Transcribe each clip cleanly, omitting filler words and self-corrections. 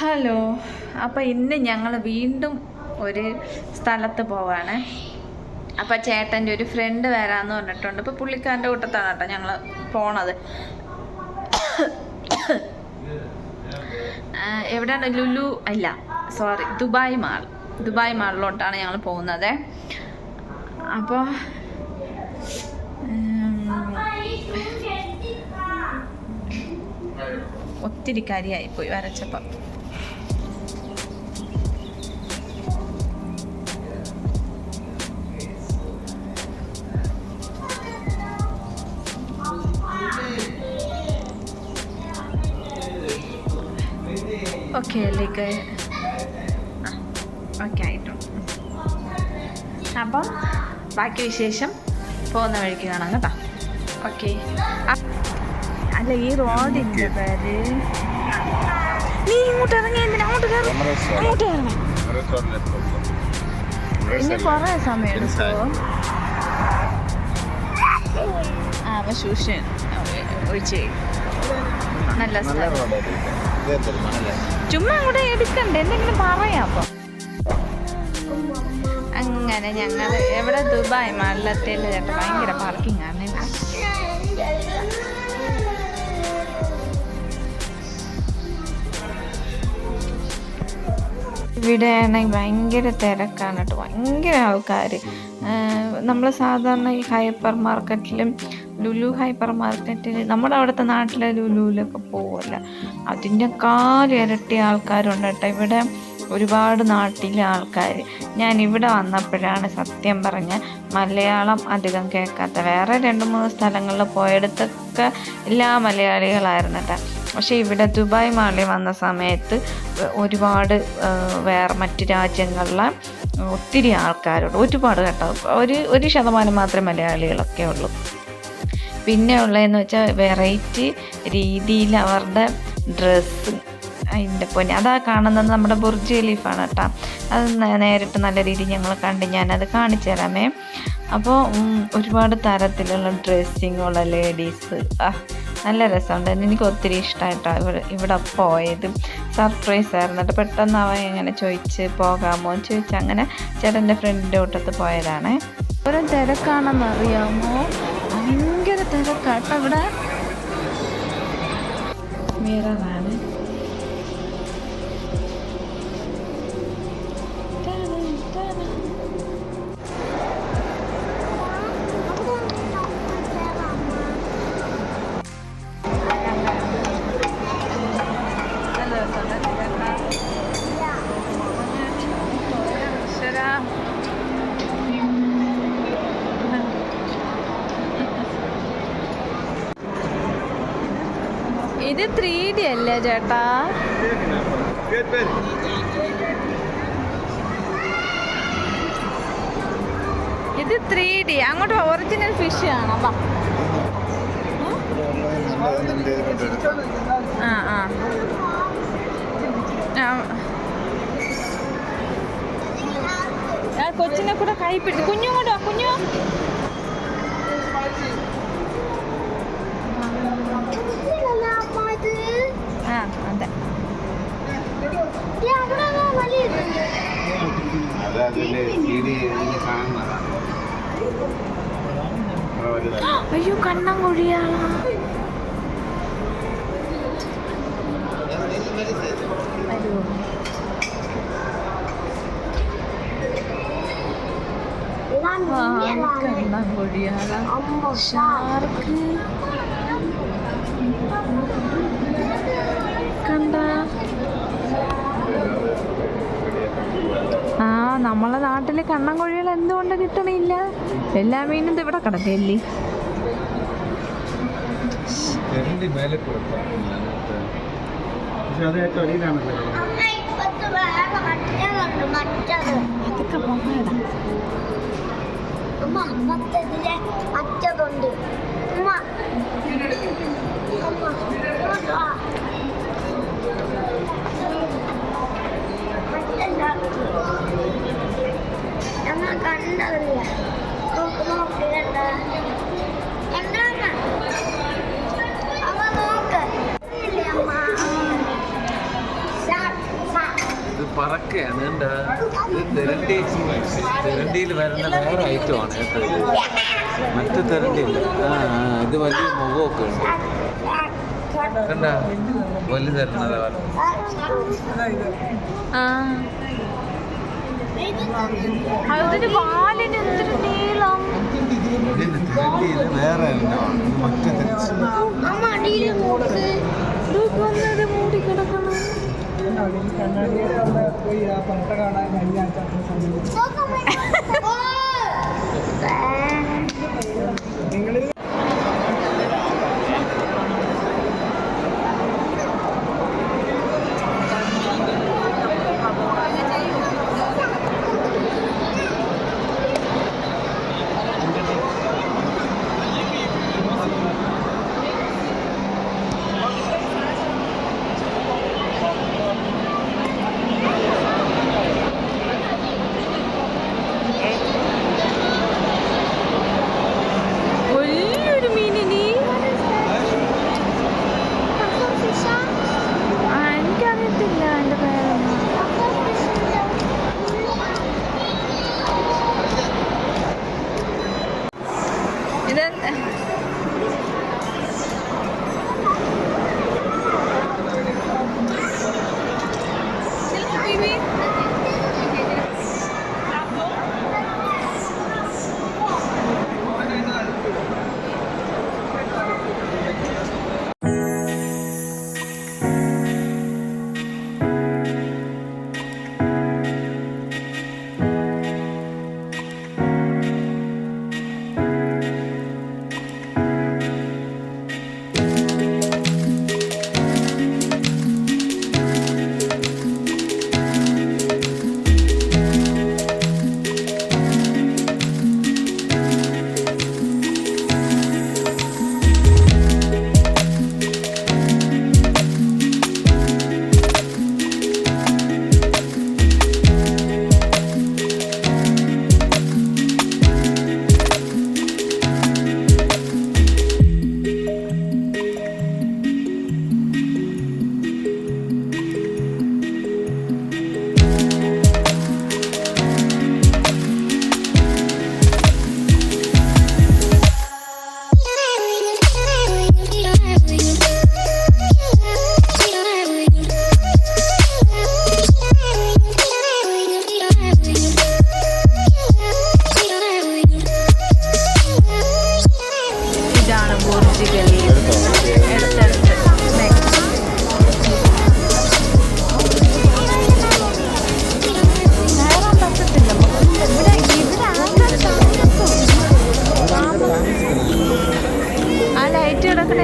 Hello, അപ്പോൾ ഇന്ന് ഞങ്ങൾ വീണ്ടും ഒരു സ്ഥലത്ത് പോവാണ്. അപ്പോൾ ചേട്ടൻ്റെ ഒരു ഫ്രണ്ട് വരാമെന്ന് പറഞ്ഞിട്ടുണ്ട്. ഇപ്പോൾ പുള്ളിക്കാരൻ്റെ കൂട്ടത്താണ് കേട്ടോ ഞങ്ങൾ പോണത്. എവിടെയാണ്? ലുലു അല്ല, സോറി, ദുബായ് മാളിലോട്ടാണ് ഞങ്ങൾ പോകുന്നത്. അപ്പോൾ ഒത്തിരി കാര്യമായിപ്പോയി വരച്ചപ്പം. ഓക്കെ അല്ലേക്ക് ഓക്കെ ആയിട്ടുണ്ട്. അപ്പം ബാക്കി വിശേഷം പോകുന്ന വഴിക്ക് കാണാം കേട്ടോ. ഓക്കെ. അല്ല, ഈ റോഡിൻ്റെ പേര് നീ ഇങ്ങോട്ട് ഇറങ്ങി എന്തിനാ അങ്ങോട്ട് കയറണം. ഇനി കുറേ സമയം എടുക്കുമോ? ശൂഷൻ ഒഴിച്ച് നല്ല സ്ഥലം. ചുമ്മാ അങ്ങോട്ട് എടുക്കണ്ടേ, എന്തെങ്കിലും പറയാം. അപ്പം അങ്ങനെ ഞങ്ങൾ എവിടെ ദുബായ് മാളിലെത്തിയില്ല ചേട്ടാ. ഭയങ്കര പാർക്കിംഗ് ആണ്. ഇവിടെ ആണെങ്കിൽ ഭയങ്കര തിരക്കാണ് കേട്ടോ, ഭയങ്കര ആൾക്കാർ. നമ്മൾ സാധാരണ ഈ ഹൈപ്പർ മാർക്കറ്റിലും ലുലു ഹൈപ്പർ മാർക്കറ്റിൽ നമ്മുടെ അവിടുത്തെ നാട്ടിലെ ലുലുവിലൊക്കെ പോവില്ല, അതിൻ്റെക്കാൾ ഇരട്ടി ആൾക്കാരുണ്ട് കേട്ടോ ഇവിടെ. ഒരുപാട് നാട്ടിലെ ആൾക്കാർ. ഞാൻ ഇവിടെ വന്നപ്പോഴാണ് സത്യം പറഞ്ഞ മലയാളം അധികം കേൾക്കാത്ത. വേറെ 2-3 സ്ഥലങ്ങളിൽ പോയെടുത്തൊക്കെ എല്ലാ മലയാളികളായിരുന്നു കേട്ടോ. പക്ഷേ ഇവിടെ ദുബായ് മാളിൽ വന്ന സമയത്ത് ഒരുപാട് വേറെ മറ്റ് രാജ്യങ്ങളിലെ ഒത്തിരി ആൾക്കാരുണ്ട്, ഒരുപാട് കേട്ടോ. ഒരു ശതമാനം മാത്രമേ മലയാളികളൊക്കെ ഉള്ളൂ. പിന്നെ ഉള്ളതെന്ന് വെച്ചാൽ വെറൈറ്റി രീതിയിൽ അവരുടെ ഡ്രസ്സ്, അതിൻ്റെ പൊന്നെ അതാ കാണുന്നത് നമ്മുടെ ബുർജ് ഖലീഫാണ് കേട്ടോ. അത് നേരിട്ട് നല്ല രീതിയിൽ ഞങ്ങൾ കണ്ട്, ഞാനത് കാണിച്ചു തരാമേ. അപ്പോൾ ഒരുപാട് തരത്തിലുള്ള ഡ്രസ്സിങ്ങുള്ള ലേഡീസ്, നല്ല രസമുണ്ട്. എനിക്ക് ഒത്തിരി ഇഷ്ടമായിട്ടോ ഇവിടെ പോയത്. സർപ്രൈസ് ആയിരുന്നു കേട്ടോ. പെട്ടെന്ന് അവൻ എങ്ങനെ ചോദിച്ച് പോകാമോ എന്ന് ചോദിച്ച് അങ്ങനെ ചേട്ടൻ്റെ ഫ്രണ്ടിൻ്റെ കൂട്ടത്ത് പോയതാണ്. ഓരോ തിരക്കാണെന്ന് അറിയാമോ? ഭയങ്കര തിരക്കാട്ടോ ഇവിടെ. മിററാണ്. ഇത് 3D അല്ലേ ചേട്ടാ? ഇത് 3D. അങ്ങോട്ട് ഒറിജിനൽ ഫിഷ് കാണാം. കൊച്ചിനെ കൂടെ കൈ പിടിച്ച് കുഞ്ഞു കൊണ്ടോ, കുഞ്ഞു. അതെ. അയ്യോ, കണ്ണം കൊഴിയാളാ. കണ്ണം കൊഴിയാളാ. ഷാർക്ക് കണ്ട. നമ്മളെ നാട്ടില് കണ്ണം കൊഴികൾ എന്തുകൊണ്ട് കിട്ടണില്ല? എല്ലാ മീനും ഇവിടെ കിടക്കല്ലേ. അതൊക്കെ പോകണ്ട. അറ്റതുണ്ട്. ഞങ്ങൾ കണ്ടതല്ല. നോക്ക് കണ്ട അമ്മ നോക്ക്. ഇത് പറക്കയാണ് എന്താ തെരണ്ടിയിൽ വരുന്ന വേറെ ഐറ്റമാണ് കേട്ടോ ഇത്. മറ്റു തെരണ്ടിയില്ല. ഇത് വലിയ മുഖമൊക്കെ ഉണ്ട് കണ്ട വലുതരുന്നത് അതിന്റെ വാലിന് എന്തൊരു നീളം. വേറെ മറ്റു മൂടി കിടക്കണം.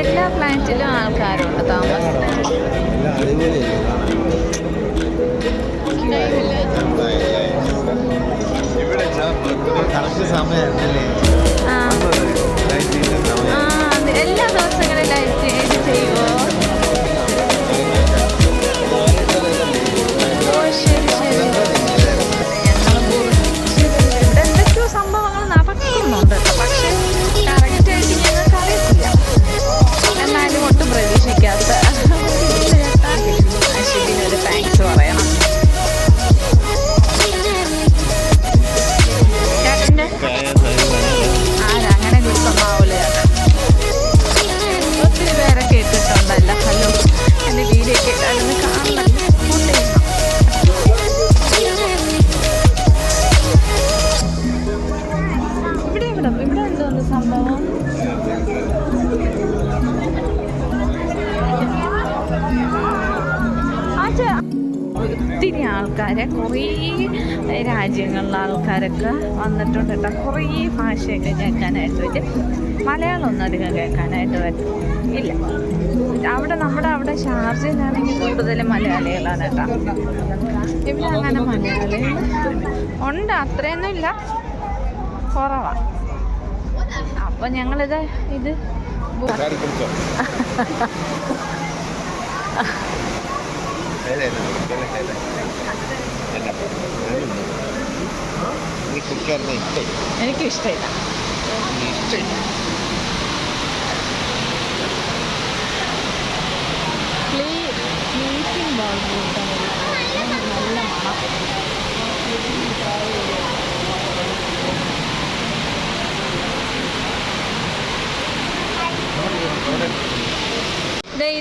എല്ലാ ഫ്ലാറ്റിലും ആൾക്കാരുണ്ട് താമസം. എല്ലാ ദിവസങ്ങളിലും ലൈറ്റ് ഇത് ചെയ്യുമോ? ശരി ശരി. ഇവിടെ എന്തൊക്കെയോ സംഭവങ്ങൾ നടക്കുന്നുണ്ട്, പക്ഷെ കറക്റ്റായിട്ട് ഞങ്ങൾക്ക് അറിയത്തില്ല. എന്നാലും ഒട്ടും പ്രതീക്ഷിക്കാത്ത അശ്വിനൊരു താങ്ക്സ് പറയണം. ചേട്ടൻ്റെ ആരങ്ങനെ ഗുരുത്തമാവൂല ചേട്ടൻ. ഒത്തിരി പേരെ കേട്ടിട്ടുണ്ടല്ലോ. ഹലോ എൻ്റെ വീഡിയോ കേട്ടാലൊന്ന് കാണണം. ഇവിടെ എന്തോന്ന് സംഭവം? ഒത്തിരി ആൾക്കാരെ, കുറേ രാജ്യങ്ങളിലെ ആൾക്കാരൊക്കെ വന്നിട്ടുണ്ട് കേട്ടോ. കുറേ ഭാഷയൊക്കെ കേൾക്കാനായിട്ട് പറ്റും. മലയാളമൊന്നും അധികം കേൾക്കാനായിട്ട് പറ്റും ഇല്ല. നമ്മുടെ അവിടെ ഷാർജയിലാണെങ്കിൽ കൂടുതലും മലയാളികളാണ് കേട്ടോ. ഇവിടെ അങ്ങനെ മലയാളികൾ ഉണ്ട്, അത്രയൊന്നും ഇല്ല, കുറവാണ്. അപ്പം ഞങ്ങളിത് എനിക്കും ഇഷ്ടമില്ല. സ്ലീപ്പിംഗ് ബോൾ നല്ല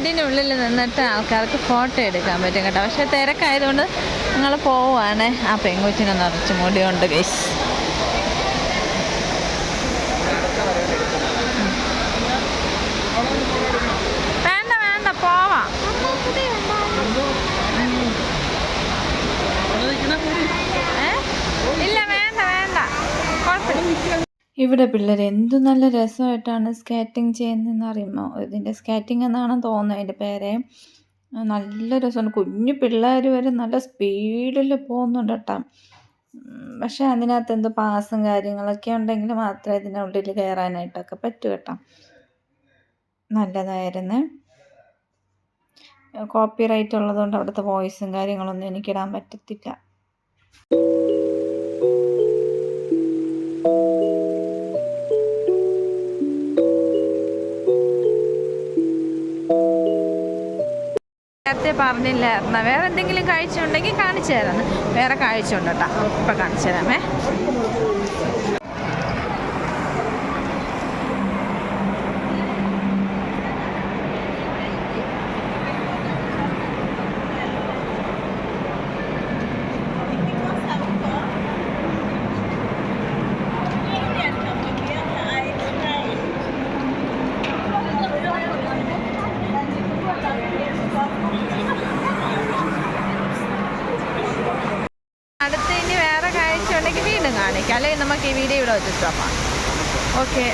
ടെൻറ്റിനുള്ളിൽ നിന്നിട്ട് ആൾക്കാർക്ക് ഫോട്ടോ എടുക്കാൻ പറ്റും കേട്ടോ. പക്ഷേ തിരക്കായതുകൊണ്ട് ഞങ്ങൾ പോവുകയാണ്. ആ പെങ്കൊച്ചിനെ നിറച്ച് മുടിയുണ്ട് ഗൈസ്. വേണ്ട വേണ്ട പോവാം. ഇല്ല വേണ്ട വേണ്ട കുഴപ്പമില്ല. ഇവിടെ പിള്ളേർ എന്തു നല്ല രസമായിട്ടാണ് സ്കേറ്റിംഗ് ചെയ്യുന്നതെന്ന് അറിയുമോ? ഇതിൻ്റെ സ്കേറ്റിംഗ് എന്നാണ് തോന്നുന്നത് അതിൻ്റെ പേര്. നല്ല രസമാണ്. കുഞ്ഞു പിള്ളേർ വരെ നല്ല സ്പീഡിൽ പോകുന്നുണ്ട് കേട്ടോ. പക്ഷെ അതിനകത്ത് എന്തോ പാസും കാര്യങ്ങളൊക്കെ ഉണ്ടെങ്കിൽ മാത്രമേ ഇതിനുള്ളിൽ കയറാനായിട്ടൊക്കെ പറ്റൂ കേട്ടോ. നല്ലതായിരുന്നു. കോപ്പി റൈറ്റ് ഉള്ളതുകൊണ്ട് അവിടുത്തെ വോയിസും കാര്യങ്ങളൊന്നും എനിക്കിടാൻ പറ്റത്തില്ല. നേരത്തെ പറഞ്ഞില്ലായിരുന്ന വേറെ എന്തെങ്കിലും കാഴ്ചയുണ്ടെങ്കിൽ കാണിച്ചു തരാം. വേറെ കാഴ്ച ഉണ്ട് കേട്ടോ, ഇപ്പം കാണിച്ചു തരാമേ. അടുത്ത് ഇനി വേറെ കാഴ്ച ഉണ്ടെങ്കിൽ വീണ്ടും കാണിക്കാം, അല്ലെങ്കിൽ നമുക്ക് ഈ വീഡിയോ ഇവിടെ വെച്ചിട്ട് ഓക്കെ.